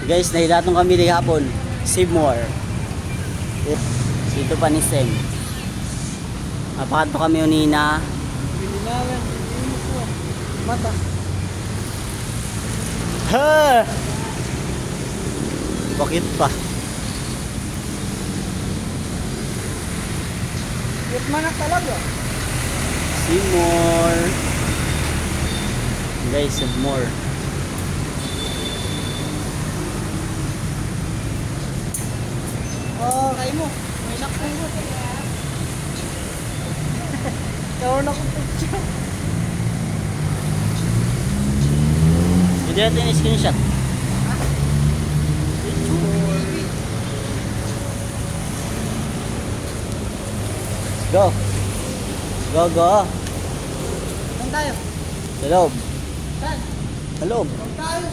Guys, nahilatong kami di hapon. Seymour. Dito pa ni Sem. Napakadto kami unina. Bilinawan, hindi ko. Mata. Ha! Bakit pa? Cute man na talaga. Seymour. Guys, Seymour. Oh, kayo mo. May nakong mo. Karoon ako picture. Hindi natin i-screenshot. Go. Go, go. Saan tayo? Sa loob. Saan? Sa loob. Saan tayo?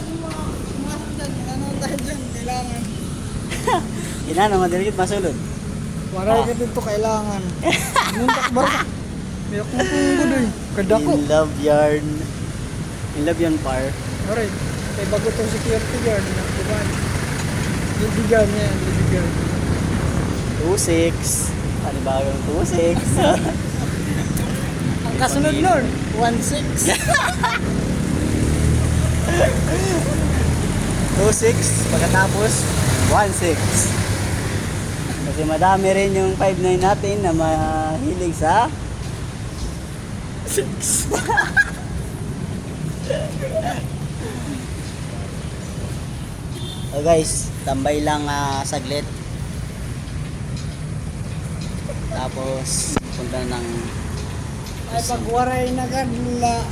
Sumasok dyan. Ano tayo dyan? Kailangan. Ina naman dito masulod. Waray ka dito kailangan. Muntak ba? Mayroon kong punggo doon. Kadako. In love yarn. In love yarn par. Waray. Kaya bago itong security guard. Diba? Lidigan niya. Lidigan. 2-6. Panibagong 2-6. Ang kasunod nun. 1-6. 2-6. Pagkatapos 1-6. Kasi madami rin yung 5-9 natin na mahilig sa 6. So guys, tambay lang saglit. Tapos punta ng Ay pag waray na ganula.